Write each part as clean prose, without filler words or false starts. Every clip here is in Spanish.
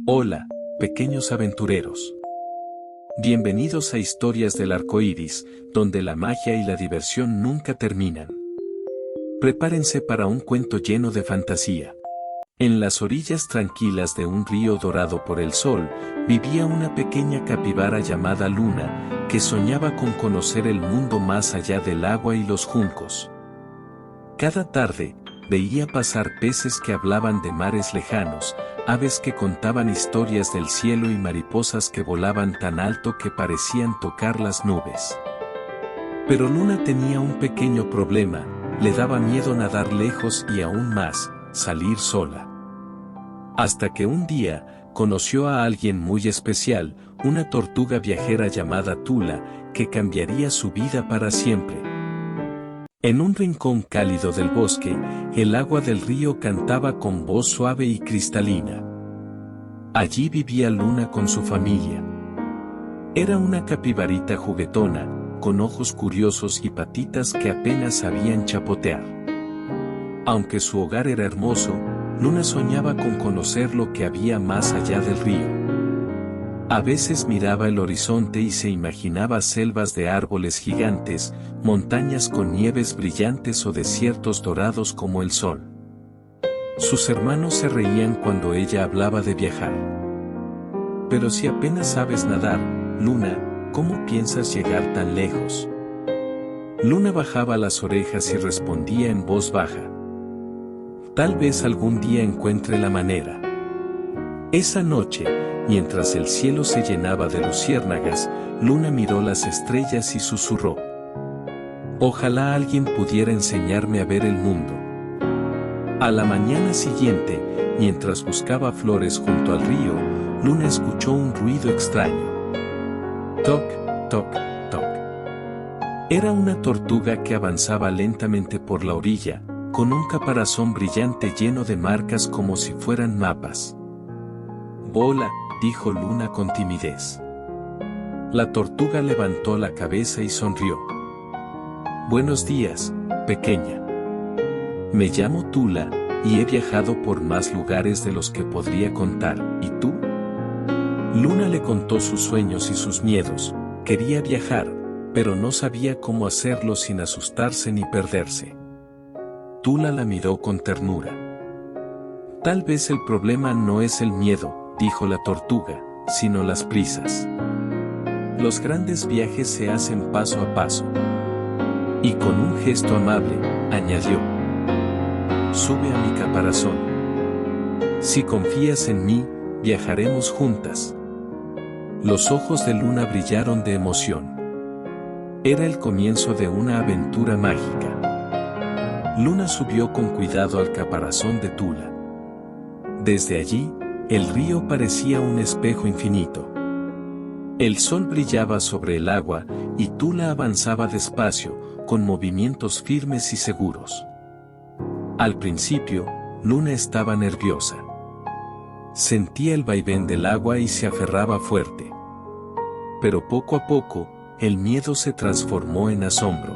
Hola, pequeños aventureros. Bienvenidos a Historias del Arcoíris, donde la magia y la diversión nunca terminan. Prepárense para un cuento lleno de fantasía. En las orillas tranquilas de un río dorado por el sol, vivía una pequeña capibara llamada Luna, que soñaba con conocer el mundo más allá del agua y los juncos. Cada tarde, veía pasar peces que hablaban de mares lejanos, aves que contaban historias del cielo y mariposas que volaban tan alto que parecían tocar las nubes. Pero Luna tenía un pequeño problema, le daba miedo nadar lejos y aún más, salir sola. Hasta que un día, conoció a alguien muy especial, una tortuga viajera llamada Tula, que cambiaría su vida para siempre. En un rincón cálido del bosque, el agua del río cantaba con voz suave y cristalina. Allí vivía Luna con su familia. Era una capibarita juguetona, con ojos curiosos y patitas que apenas sabían chapotear. Aunque su hogar era hermoso, Luna soñaba con conocer lo que había más allá del río. A veces miraba el horizonte y se imaginaba selvas de árboles gigantes, montañas con nieves brillantes o desiertos dorados como el sol. Sus hermanos se reían cuando ella hablaba de viajar. Pero si apenas sabes nadar, Luna, ¿cómo piensas llegar tan lejos? Luna bajaba las orejas y respondía en voz baja. Tal vez algún día encuentre la manera. Esa noche, mientras el cielo se llenaba de luciérnagas, Luna miró las estrellas y susurró. Ojalá alguien pudiera enseñarme a ver el mundo. A la mañana siguiente, mientras buscaba flores junto al río, Luna escuchó un ruido extraño. Toc, toc, toc. Era una tortuga que avanzaba lentamente por la orilla, con un caparazón brillante lleno de marcas como si fueran mapas. Hola, dijo Luna con timidez. La tortuga levantó la cabeza y sonrió. Buenos días, pequeña. Me llamo Tula, y he viajado por más lugares de los que podría contar, ¿y tú? Luna le contó sus sueños y sus miedos, quería viajar, pero no sabía cómo hacerlo sin asustarse ni perderse. Tula la miró con ternura. Tal vez el problema no es el miedo, dijo la tortuga, sino las prisas. Los grandes viajes se hacen paso a paso. Y con un gesto amable, añadió. Sube a mi caparazón. Si confías en mí, viajaremos juntas. Los ojos de Luna brillaron de emoción. Era el comienzo de una aventura mágica. Luna subió con cuidado al caparazón de Tula. Desde allí, el río parecía un espejo infinito. El sol brillaba sobre el agua, y Tula avanzaba despacio, con movimientos firmes y seguros. Al principio, Luna estaba nerviosa. Sentía el vaivén del agua y se aferraba fuerte. Pero poco a poco, el miedo se transformó en asombro.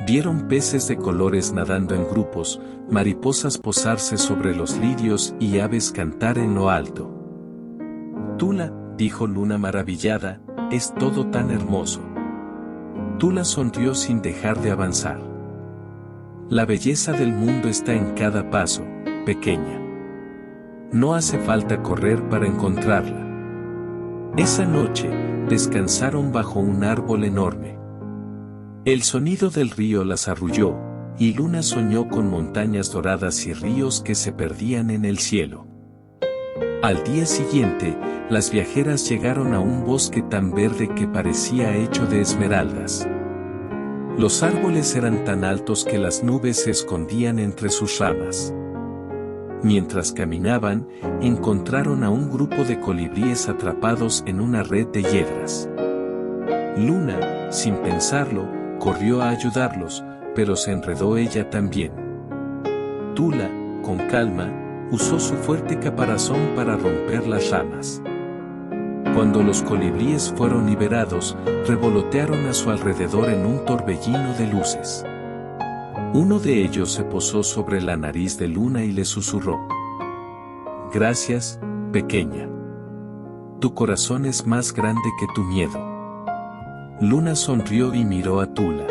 Vieron peces de colores nadando en grupos, mariposas posarse sobre los lirios y aves cantar en lo alto. Tula, dijo Luna maravillada, es todo tan hermoso. Tula sonrió sin dejar de avanzar. La belleza del mundo está en cada paso, pequeña. No hace falta correr para encontrarla. Esa noche, descansaron bajo un árbol enorme. El sonido del río las arrulló, y Luna soñó con montañas doradas y ríos que se perdían en el cielo. Al día siguiente, las viajeras llegaron a un bosque tan verde que parecía hecho de esmeraldas. Los árboles eran tan altos que las nubes se escondían entre sus ramas. Mientras caminaban, encontraron a un grupo de colibríes atrapados en una red de hiedras. Luna, sin pensarlo, corrió a ayudarlos, pero se enredó ella también. Tula, con calma, usó su fuerte caparazón para romper las ramas. Cuando los colibríes fueron liberados, revolotearon a su alrededor en un torbellino de luces. Uno de ellos se posó sobre la nariz de Luna y le susurró. Gracias, pequeña. Tu corazón es más grande que tu miedo. Luna sonrió y miró a Tula.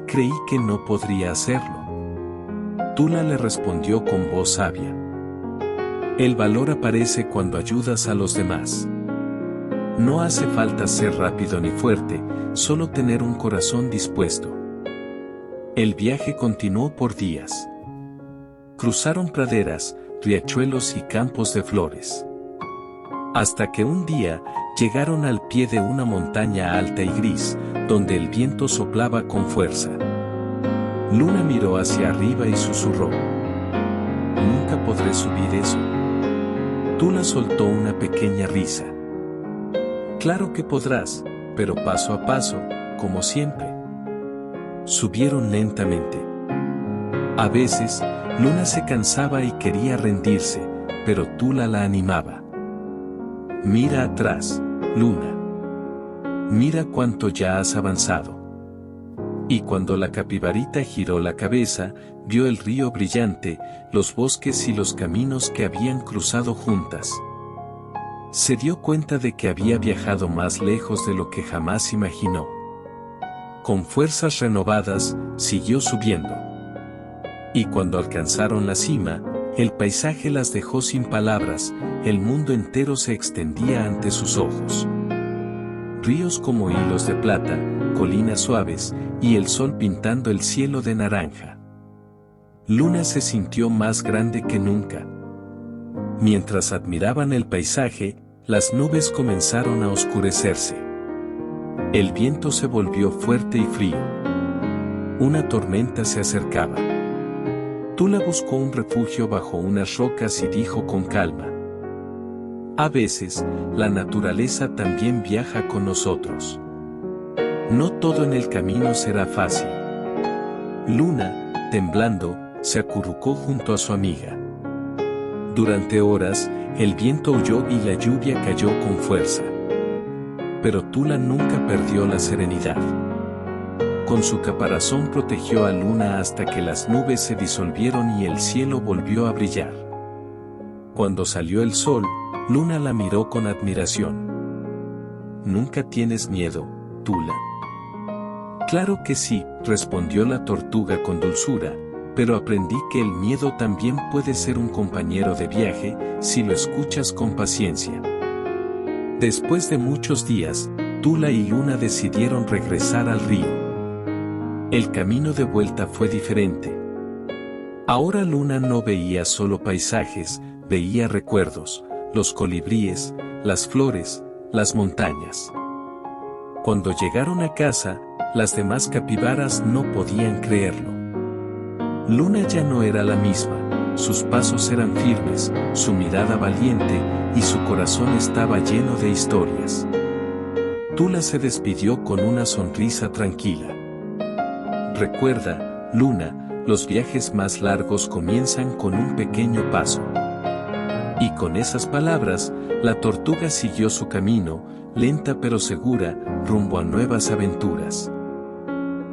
Creí que no podría hacerlo. Tula le respondió con voz sabia. El valor aparece cuando ayudas a los demás. No hace falta ser rápido ni fuerte, solo tener un corazón dispuesto. El viaje continuó por días. Cruzaron praderas, riachuelos y campos de flores. Hasta que un día, llegaron al pie de una montaña alta y gris, donde el viento soplaba con fuerza. Luna miró hacia arriba y susurró. Nunca podré subir eso. Tula soltó una pequeña risa. Claro que podrás, pero paso a paso, como siempre. Subieron lentamente. A veces, Luna se cansaba y quería rendirse, pero Tula la animaba. Mira atrás, Luna. Mira cuánto ya has avanzado. Y cuando la capibarita giró la cabeza, vio el río brillante, los bosques y los caminos que habían cruzado juntas. Se dio cuenta de que había viajado más lejos de lo que jamás imaginó. Con fuerzas renovadas, siguió subiendo. Y cuando alcanzaron la cima, el paisaje las dejó sin palabras, el mundo entero se extendía ante sus ojos. Ríos como hilos de plata, colinas suaves, y el sol pintando el cielo de naranja. Luna se sintió más grande que nunca. Mientras admiraban el paisaje, las nubes comenzaron a oscurecerse. El viento se volvió fuerte y frío. Una tormenta se acercaba. Tula buscó un refugio bajo unas rocas y dijo con calma. A veces, la naturaleza también viaja con nosotros. No todo en el camino será fácil. Luna, temblando, se acurrucó junto a su amiga. Durante horas, el viento huyó y la lluvia cayó con fuerza. Pero Tula nunca perdió la serenidad. Con su caparazón protegió a Luna hasta que las nubes se disolvieron y el cielo volvió a brillar. Cuando salió el sol, Luna la miró con admiración. ¿Nunca tienes miedo, Tula? Claro que sí, respondió la tortuga con dulzura, pero aprendí que el miedo también puede ser un compañero de viaje, si lo escuchas con paciencia. Después de muchos días, Tula y Luna decidieron regresar al río. El camino de vuelta fue diferente. Ahora Luna no veía solo paisajes, veía recuerdos, los colibríes, las flores, las montañas. Cuando llegaron a casa, las demás capibaras no podían creerlo. Luna ya no era la misma, sus pasos eran firmes, su mirada valiente, y su corazón estaba lleno de historias. Tula se despidió con una sonrisa tranquila. Recuerda, Luna, los viajes más largos comienzan con un pequeño paso. Y con esas palabras, la tortuga siguió su camino, lenta pero segura, rumbo a nuevas aventuras.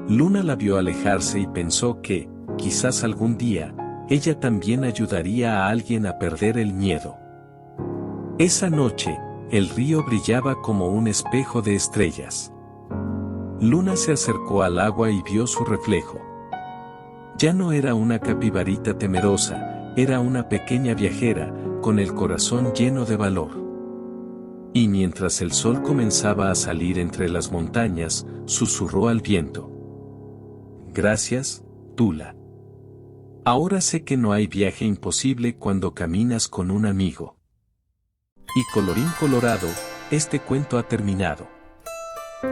Luna la vio alejarse y pensó que, quizás algún día, ella también ayudaría a alguien a perder el miedo. Esa noche, el río brillaba como un espejo de estrellas. Luna se acercó al agua y vio su reflejo. Ya no era una capibarita temerosa, era una pequeña viajera, con el corazón lleno de valor. Y mientras el sol comenzaba a salir entre las montañas, susurró al viento. Gracias, Tula. Ahora sé que no hay viaje imposible cuando caminas con un amigo. Y colorín colorado, este cuento ha terminado.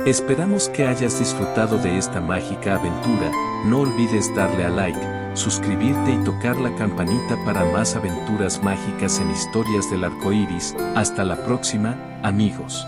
Esperamos que hayas disfrutado de esta mágica aventura. No olvides darle a like, suscribirte y tocar la campanita para más aventuras mágicas en Historias del Arcoíris. Hasta la próxima, amigos.